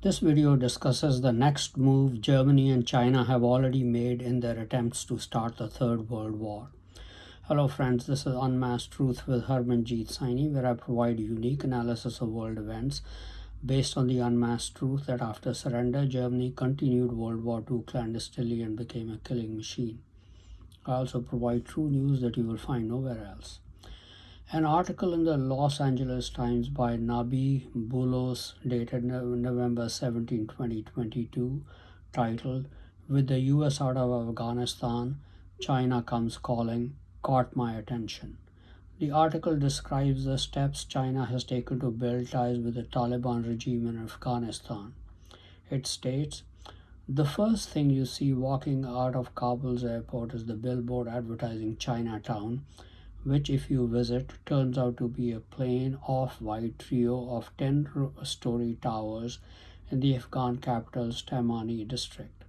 This video discusses the next move Germany and China have already made in their attempts to start the Third World War. Hello friends, this is Unmasked Truth with Harmanjit Saini, where I provide unique analysis of world events based on the unmasked truth that after surrender, Germany continued World War II clandestinely and became a killing machine. I also provide true news that you will find nowhere else. An article in the Los Angeles Times by Nabi Bulos dated November 17, 2022, titled "With the US Out of Afghanistan, China Comes Calling," caught my attention. The article describes the steps China has taken to build ties with the Taliban regime in Afghanistan. It states, "The first thing you see walking out of Kabul's airport is the billboard advertising Chinatown, which, if you visit, turns out to be a plain off-white trio of 10-story towers in the Afghan capital's Taimani district.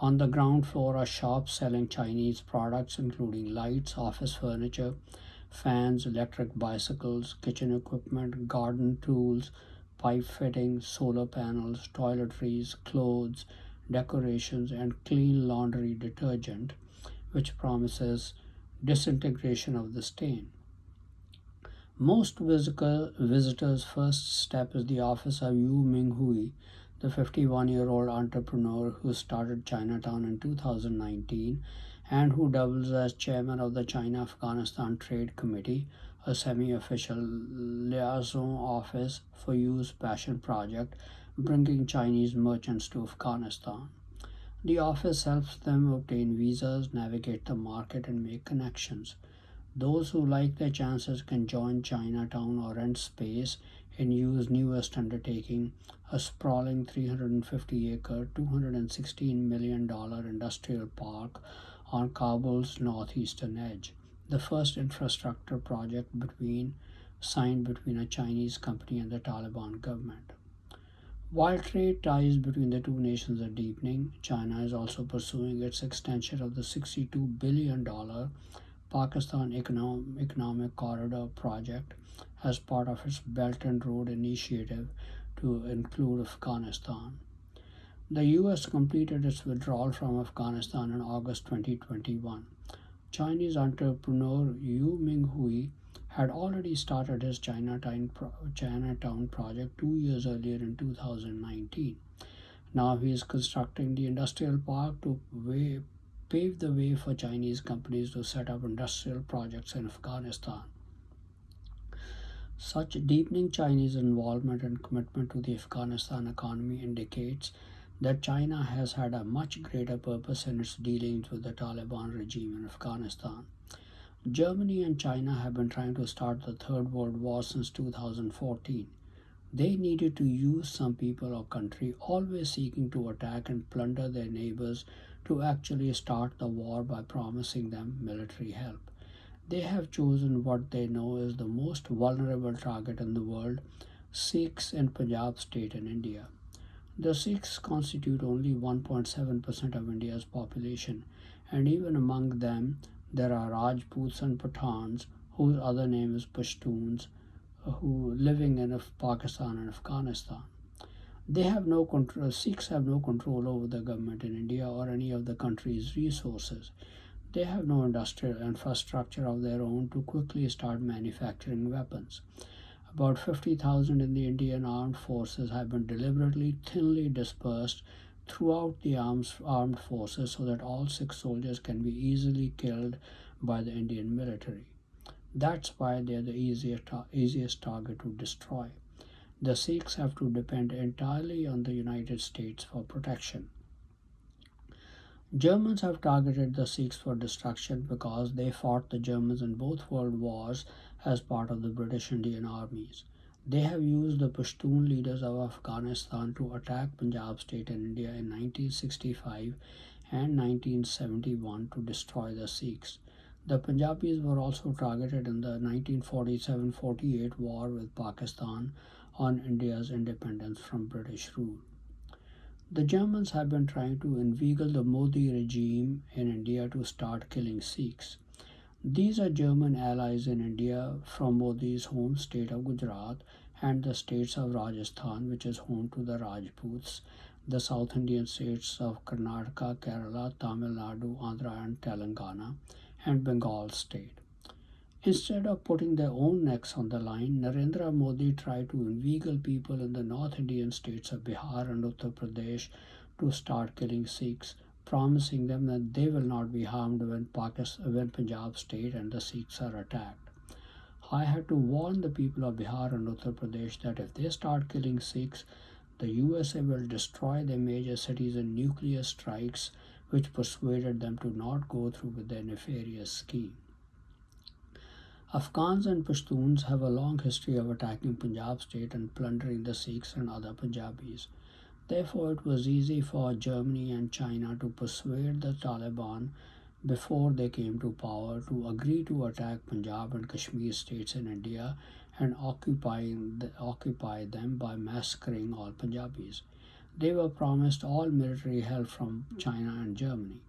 On the ground floor are shops selling Chinese products including lights, office furniture, fans, electric bicycles, kitchen equipment, garden tools, pipe fittings, solar panels, toiletries, clothes, decorations, and clean laundry detergent, which promises disintegration of the stain. Most visitors' first step is the office of Yu Minghui, the 51-year-old entrepreneur who started Chinatown in 2019 and who doubles as chairman of the China-Afghanistan Trade Committee, a semi-official liaison office for Yu's passion project, bringing Chinese merchants to Afghanistan. The office helps them obtain visas, navigate the market, and make connections. Those who like their chances can join Chinatown or rent space in Yu's newest undertaking, a sprawling 350-acre, $216 million industrial park on Kabul's northeastern edge, the first infrastructure project signed between a Chinese company and the Taliban government. While trade ties between the two nations are deepening, China is also pursuing its extension of the $62 billion Pakistan Economic Corridor project as part of its Belt and Road Initiative to include Afghanistan. The US completed its withdrawal from Afghanistan in August 2021. Chinese entrepreneur Yu Minghui had already started his Chinatown project 2 years earlier in 2019. Now he is constructing the industrial park to pave the way for Chinese companies to set up industrial projects in Afghanistan. Such deepening Chinese involvement and commitment to the Afghanistan economy indicates that China has had a much greater purpose in its dealings with the Taliban regime in Afghanistan. Germany and China have been trying to start the Third World War since 2014. They needed to use some people or country always seeking to attack and plunder their neighbors to actually start the war by promising them military help. They have chosen what they know is the most vulnerable target in the world, Sikhs in Punjab state in India. The Sikhs constitute only 1.7% of India's population, and even among them, there are Rajputs and Pathans, whose other name is Pashtuns, who living in Pakistan and Afghanistan. Sikhs have no control over the government in India or any of the country's resources. They have no industrial infrastructure of their own to quickly start manufacturing weapons. About 50,000 in the Indian armed forces have been deliberately thinly dispersed throughout the armed forces so that all Sikh soldiers can be easily killed by the Indian military. That's why they are the easiest target to destroy. The Sikhs have to depend entirely on the United States for protection. Germans have targeted the Sikhs for destruction because they fought the Germans in both world wars as part of the British Indian armies. They have used the Pashtun leaders of Afghanistan to attack Punjab state in India in 1965 and 1971 to destroy the Sikhs. The Punjabis were also targeted in the 1947-48 war with Pakistan on India's independence from British rule. The Germans have been trying to inveigle the Modi regime in India to start killing Sikhs. These are German allies in India from Modi's home state of Gujarat and the states of Rajasthan, which is home to the Rajputs, the South Indian states of Karnataka, Kerala, Tamil Nadu, Andhra, and Telangana, and Bengal state. Instead of putting their own necks on the line, Narendra Modi tried to inveigle people in the North Indian states of Bihar and Uttar Pradesh to start killing Sikhs, promising them that they will not be harmed when Punjab state and the Sikhs are attacked. I had to warn the people of Bihar and Uttar Pradesh that if they start killing Sikhs, the USA will destroy their major cities in nuclear strikes, which persuaded them to not go through with their nefarious scheme. Afghans and Pashtuns have a long history of attacking Punjab state and plundering the Sikhs and other Punjabis. Therefore, it was easy for Germany and China to persuade the Taliban before they came to power to agree to attack Punjab and Kashmir states in India and occupy them by massacring all Punjabis. They were promised all military help from China and Germany.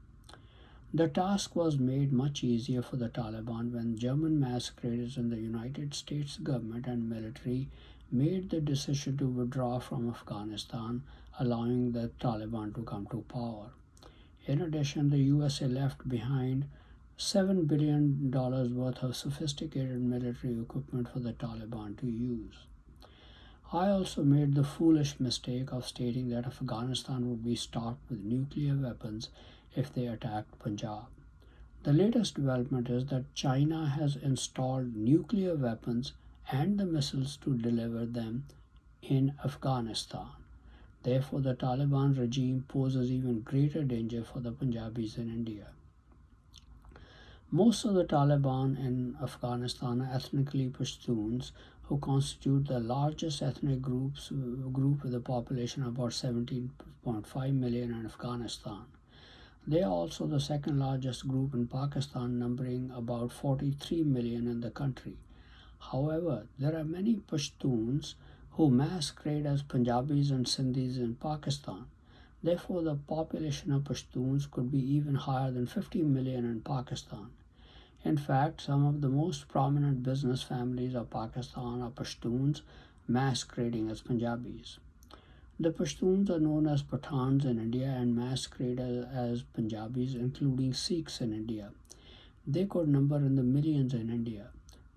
The task was made much easier for the Taliban when German massacres in the United States government and military made the decision to withdraw from Afghanistan, allowing the Taliban to come to power. In addition, the USA left behind $7 billion worth of sophisticated military equipment for the Taliban to use. I also made the foolish mistake of stating that Afghanistan would be stocked with nuclear weapons if they attacked Punjab. The latest development is that China has installed nuclear weapons and the missiles to deliver them in Afghanistan. Therefore, the Taliban regime poses even greater danger for the Punjabis in India. Most of the Taliban in Afghanistan are ethnically Pashtuns, who constitute the largest ethnic group with a population of about 17.5 million in Afghanistan. They are also the second largest group in Pakistan, numbering about 43 million in the country. However, there are many Pashtuns who masquerade as Punjabis and Sindhis in Pakistan. Therefore, the population of Pashtuns could be even higher than 50 million in Pakistan. In fact, some of the most prominent business families of Pakistan are Pashtuns masquerading as Punjabis. The Pashtuns are known as Pathans in India and masquerade as Punjabis, including Sikhs in India. They could number in the millions in India.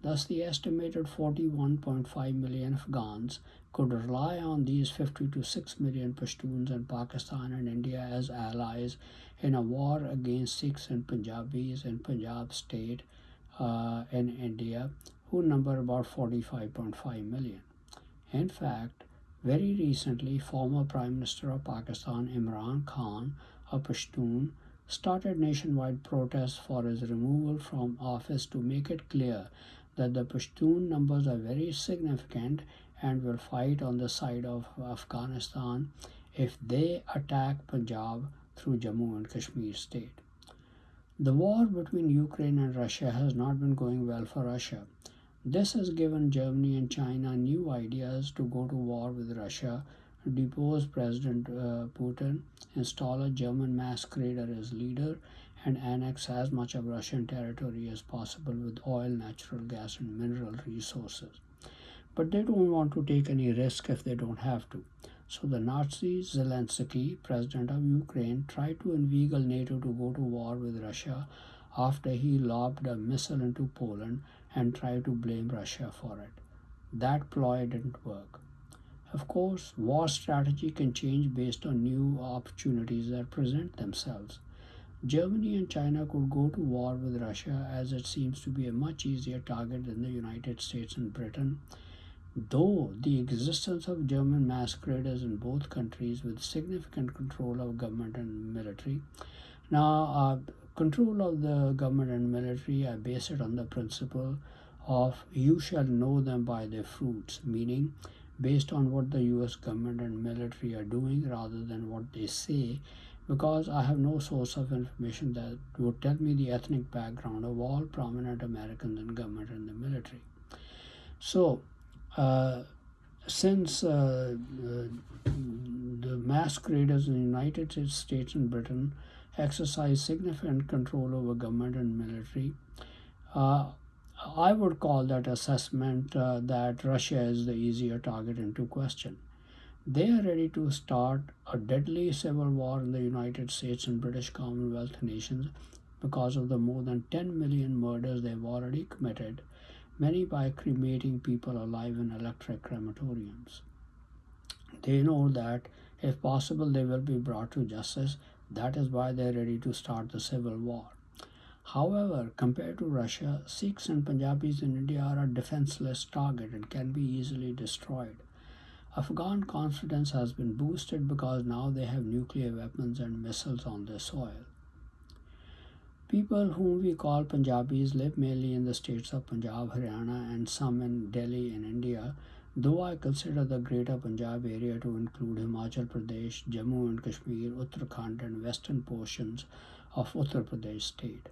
Thus, the estimated 41.5 million Afghans could rely on these 50 to 6 million Pashtuns in Pakistan and India as allies in a war against Sikhs and Punjabis in Punjab state in India, who number about 45.5 million. In fact, very recently, former Prime Minister of Pakistan Imran Khan, a Pashtun, started nationwide protests for his removal from office to make it clear that the Pashtun numbers are very significant and will fight on the side of Afghanistan if they attack Punjab through Jammu and Kashmir state. The war between Ukraine and Russia has not been going well for Russia. This has given Germany and China new ideas to go to war with Russia, depose President Putin, install a German masquerader as leader, and annex as much of Russian territory as possible with oil, natural gas, and mineral resources. But they don't want to take any risk if they don't have to. So the Nazi Zelensky, president of Ukraine, tried to inveigle NATO to go to war with Russia after he lobbed a missile into Poland and tried to blame Russia for it. That ploy didn't work. Of course, war strategy can change based on new opportunities that present themselves. Germany and China could go to war with Russia as it seems to be a much easier target than the United States and Britain, though the existence of German masqueraders in both countries with significant control of government and military. Now, control of the government and military, I base it on the principle of you shall know them by their fruits, meaning based on what the US government and military are doing rather than what they say, because I have no source of information that would tell me the ethnic background of all prominent Americans in government and the military. So, since the masqueraders in the United States and Britain exercise significant control over government and military, I would call that assessment that Russia is the easier target into question. They are ready to start a deadly civil war in the United States and British Commonwealth nations because of the more than 10 million murders they've already committed, many by cremating people alive in electric crematoriums. They know that if possible they will be brought to justice. That is why they are ready to start the civil war. However, compared to Russia, Sikhs and Punjabis in India are a defenseless target and can be easily destroyed. Afghan confidence has been boosted because now they have nuclear weapons and missiles on their soil. People whom we call Punjabis live mainly in the states of Punjab, Haryana, and some in Delhi in India, though I consider the greater Punjab area to include Himachal Pradesh, Jammu and Kashmir, Uttarakhand, and western portions of Uttar Pradesh state.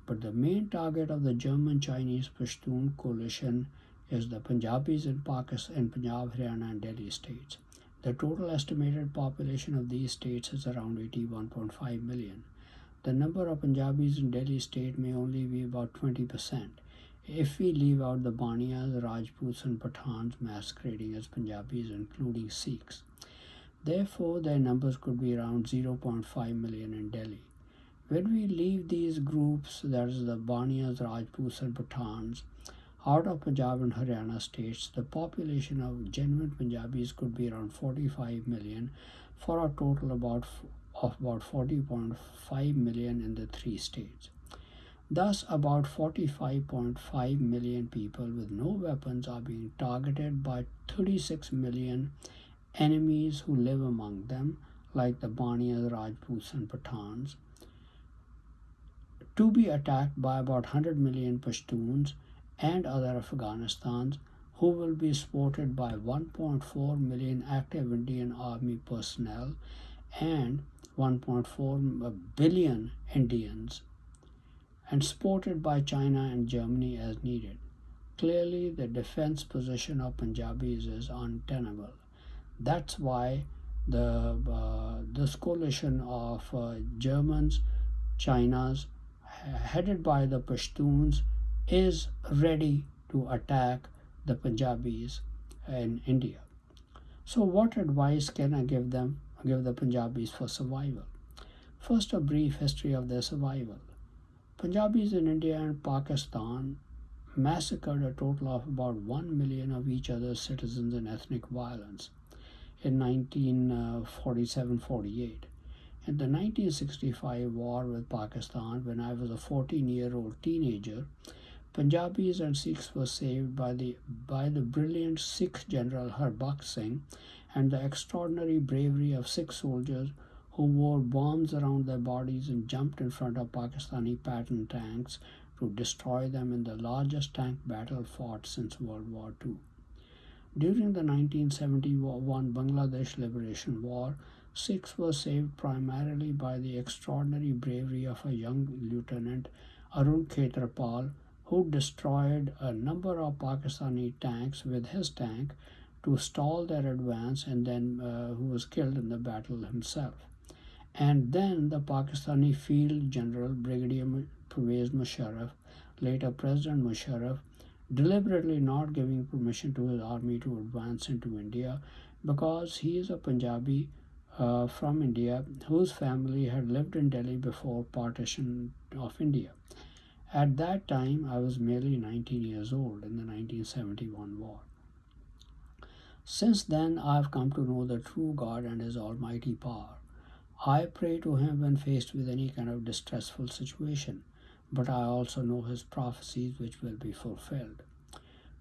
But the main target of the German Chinese Pashtun coalition is the Punjabis in Pakistan, in Punjab, Haryana, and Delhi states. The total estimated population of these states is around 81.5 million. The number of Punjabis in Delhi state may only be about 20% if we leave out the Baniyas, Rajputs, and Pathans masquerading as Punjabis, including Sikhs. Therefore, their numbers could be around 0.5 million in Delhi. When we leave these groups, that is the Baniyas, Rajputs, and Pathans, out of Punjab and Haryana states, the population of genuine Punjabis could be around 45 million for a total of about 40.5 million in the three states. Thus, about 45.5 million people with no weapons are being targeted by 36 million enemies who live among them, like the Baniyas, Rajputs, and Pathans, to be attacked by about 100 million Pashtuns and other Afghanistans, who will be supported by 1.4 million active Indian Army personnel and 1.4 billion Indians, and supported by China and Germany as needed. Clearly, the defense position of Punjabis is untenable. That's why this coalition of Germans, China's, headed by the Pashtuns, is ready to attack the Punjabis in India. So, what advice can I give the Punjabis for survival? First, a brief history of their survival. Punjabis in India and Pakistan massacred a total of about 1 million of each other's citizens in ethnic violence in 1947-48. In the 1965 war with Pakistan, when I was a 14-year-old teenager, Punjabis and Sikhs were saved by the brilliant Sikh general Harbakht Singh and the extraordinary bravery of Sikh soldiers who wore bombs around their bodies and jumped in front of Pakistani Patton tanks to destroy them in the largest tank battle fought since World War II. During the 1971 Bangladesh Liberation War, Sikhs were saved primarily by the extraordinary bravery of a young lieutenant, Arun Khetrapal, who destroyed a number of Pakistani tanks with his tank to stall their advance, and then who was killed in the battle himself. And then the Pakistani Field General Brigadier Pervez Musharraf, later President Musharraf, deliberately not giving permission to his army to advance into India because he is a Punjabi from India whose family had lived in Delhi before partition of India. At that time, I was merely 19 years old in the 1971 war. Since then, I have come to know the true God and His almighty power. I pray to Him when faced with any kind of distressful situation, but I also know His prophecies which will be fulfilled.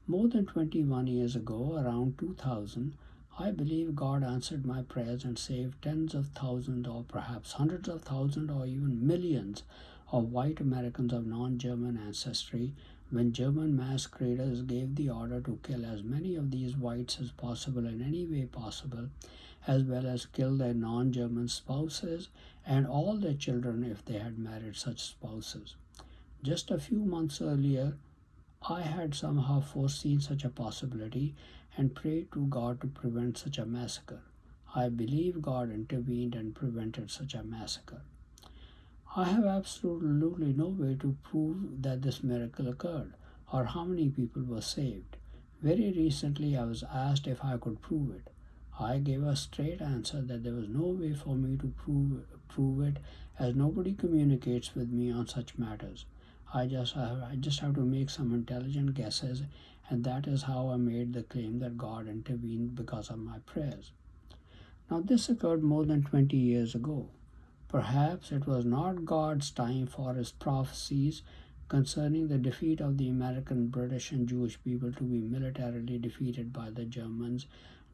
More than 21 years ago, around 2000, I believe God answered my prayers and saved tens of thousands, or perhaps hundreds of thousands, or even millions of white Americans of non-German ancestry when German mass graders gave the order to kill as many of these whites as possible in any way possible, as well as kill their non-German spouses and all their children if they had married such spouses. Just a few months earlier, I had somehow foreseen such a possibility and prayed to God to prevent such a massacre. I believe God intervened and prevented such a massacre. I have absolutely no way to prove that this miracle occurred, or how many people were saved. Very recently, I was asked if I could prove it. I gave a straight answer that there was no way for me to prove it, as nobody communicates with me on such matters. I just have to make some intelligent guesses, and that is how I made the claim that God intervened because of my prayers. Now, this occurred more than 20 years ago. Perhaps it was not God's time for his prophecies concerning the defeat of the American, British, and Jewish people to be militarily defeated by the Germans,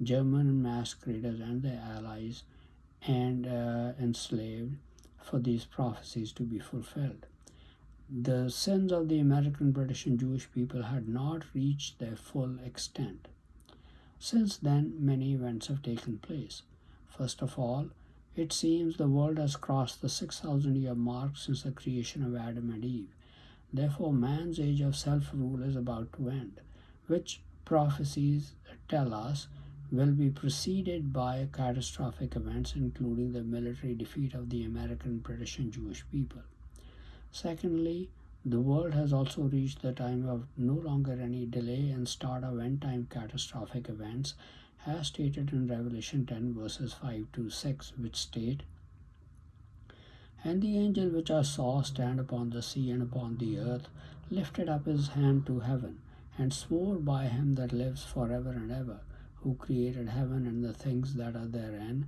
German masqueraders, and their allies, and enslaved, for these prophecies to be fulfilled. The sins of the American, British, and Jewish people had not reached their full extent. Since then, many events have taken place. First of all, it seems the world has crossed the 6,000-year mark since the creation of Adam and Eve. Therefore, man's age of self-rule is about to end, which prophecies tell us will be preceded by catastrophic events, including the military defeat of the American, British, and Jewish people. Secondly, the world has also reached the time of no longer any delay and start of end-time catastrophic events, as stated in Revelation 10 verses 5 to 6, which state, "And the angel which I saw stand upon the sea and upon the earth lifted up his hand to heaven, and swore by him that lives forever and ever, who created heaven and the things that are therein,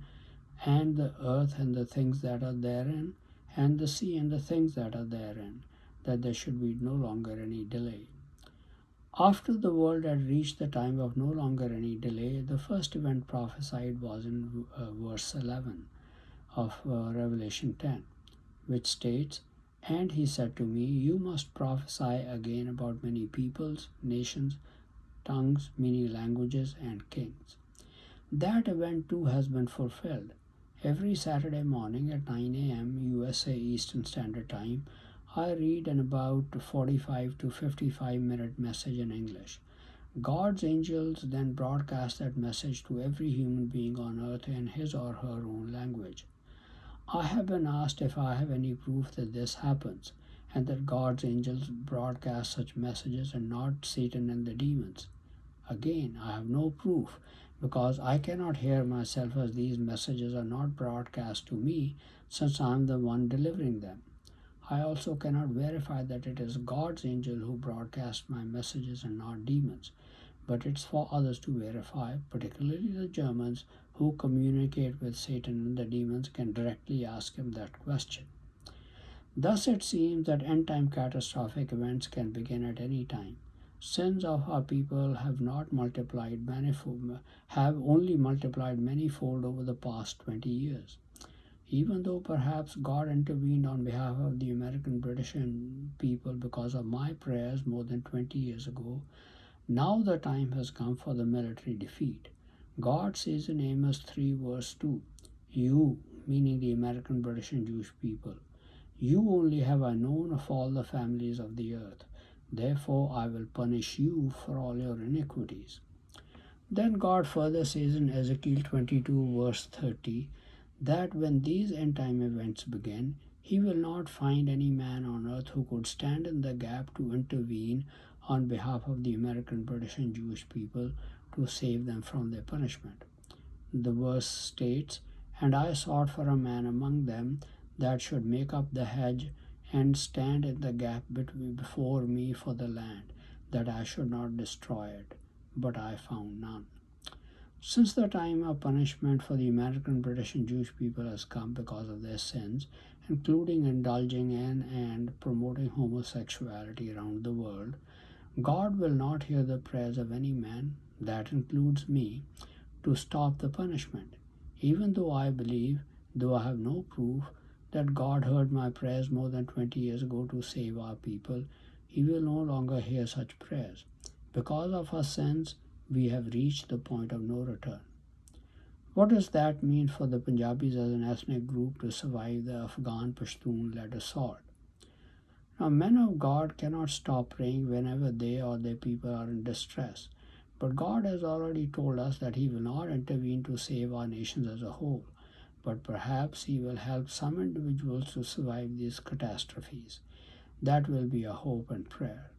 and the earth and the things that are therein, and the sea and the things that are therein, that there should be no longer any delay." After the world had reached the time of no longer any delay, the first event prophesied was in verse 11 of Revelation 10, which states, "And he said to me, You must prophesy again about many peoples, nations, tongues, meaning languages, and kings." That event too has been fulfilled. Every Saturday morning at 9 a.m. USA Eastern Standard Time, I read an about 45 to 55-minute message in English. God's angels then broadcast that message to every human being on earth in his or her own language. I have been asked if I have any proof that this happens, and that God's angels broadcast such messages and not Satan and the demons. Again, I have no proof, because I cannot hear myself, as these messages are not broadcast to me, since I am the one delivering them. I also cannot verify that it is God's angel who broadcast my messages and not demons, but it's for others to verify, particularly the Germans who communicate with Satan and the demons can directly ask him that question. Thus it seems that end-time catastrophic events can begin at any time. Sins of our people have not multiplied manifold, have only multiplied manyfold over the past 20 years. Even though perhaps God intervened on behalf of the American, British, and people because of my prayers more than 20 years ago, now the time has come for the military defeat. God says in Amos 3 verse 2, "You," meaning the American, British, and Jewish people, "you only have I known of all the families of the earth. Therefore I will punish you for all your iniquities." Then God further says in Ezekiel 22 verse 30, that when these end time events begin, he will not find any man on earth who could stand in the gap to intervene on behalf of the American, British, and Jewish people to save them from their punishment. The verse states, "And I sought for a man among them that should make up the hedge and stand in the gap before me for the land, that I should not destroy it, but I found none." Since the time of punishment for the American, British, and Jewish people has come because of their sins, including indulging in and promoting homosexuality around the world, God will not hear the prayers of any man, that includes me, to stop the punishment. Even though I believe, though I have no proof, that God heard my prayers more than 20 years ago to save our people, he will no longer hear such prayers. Because of our sins, we have reached the point of no return. What does that mean for the Punjabis as an ethnic group to survive the Afghan Pashtun-led assault? Now, men of God cannot stop praying whenever they or their people are in distress, but God has already told us that he will not intervene to save our nations as a whole, but perhaps he will help some individuals to survive these catastrophes. That will be a hope and prayer.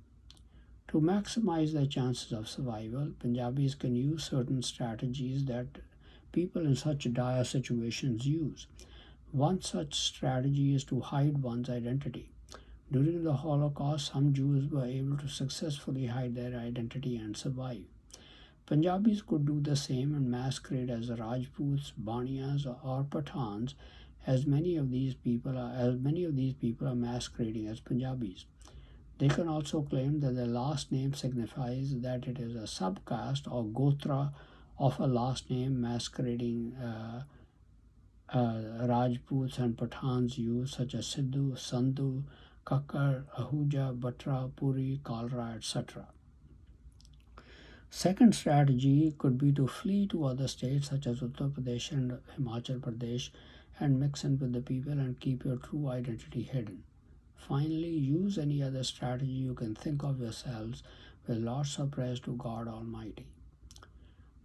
To maximize their chances of survival, Punjabis can use certain strategies that people in such dire situations use. One such strategy is to hide one's identity. During the Holocaust, some Jews were able to successfully hide their identity and survive. Punjabis could do the same and masquerade as Rajputs, Baniyas, or Pathans, as many of these people are masquerading as Punjabis. They can also claim that their last name signifies that it is a subcaste or gotra of a last name masquerading Rajputs and Pathans use, such as Sidhu, Sandhu, Kakkar, Ahuja, Batra, Puri, Kalra, etc. Second strategy could be to flee to other states such as Uttar Pradesh and Himachal Pradesh and mix in with the people and keep your true identity hidden. Finally, use any other strategy you can think of yourselves with lots of praise to God Almighty.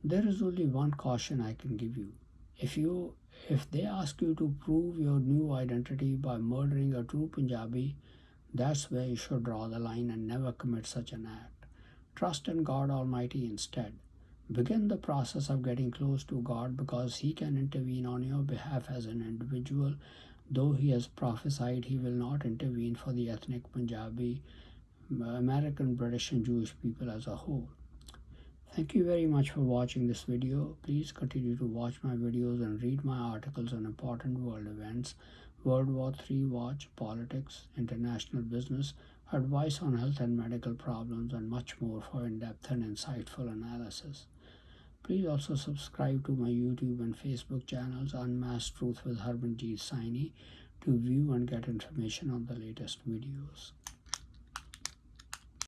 There is only one caution I can give you. If they ask you to prove your new identity by murdering a true Punjabi, that's where you should draw the line and never commit such an act. Trust in God Almighty instead. Begin the process of getting close to God because He can intervene on your behalf as an individual, though He has prophesied He will not intervene for the ethnic Punjabi, American, British, and Jewish people as a whole. Thank you very much for watching this video. Please continue to watch my videos and read my articles on important world events, World War III watch, politics, international business, advice on health and medical problems, and much more for in-depth and insightful analysis. Please also subscribe to my YouTube and Facebook channels Unmasked Truth with Harmanjit Saini to view and get information on the latest videos.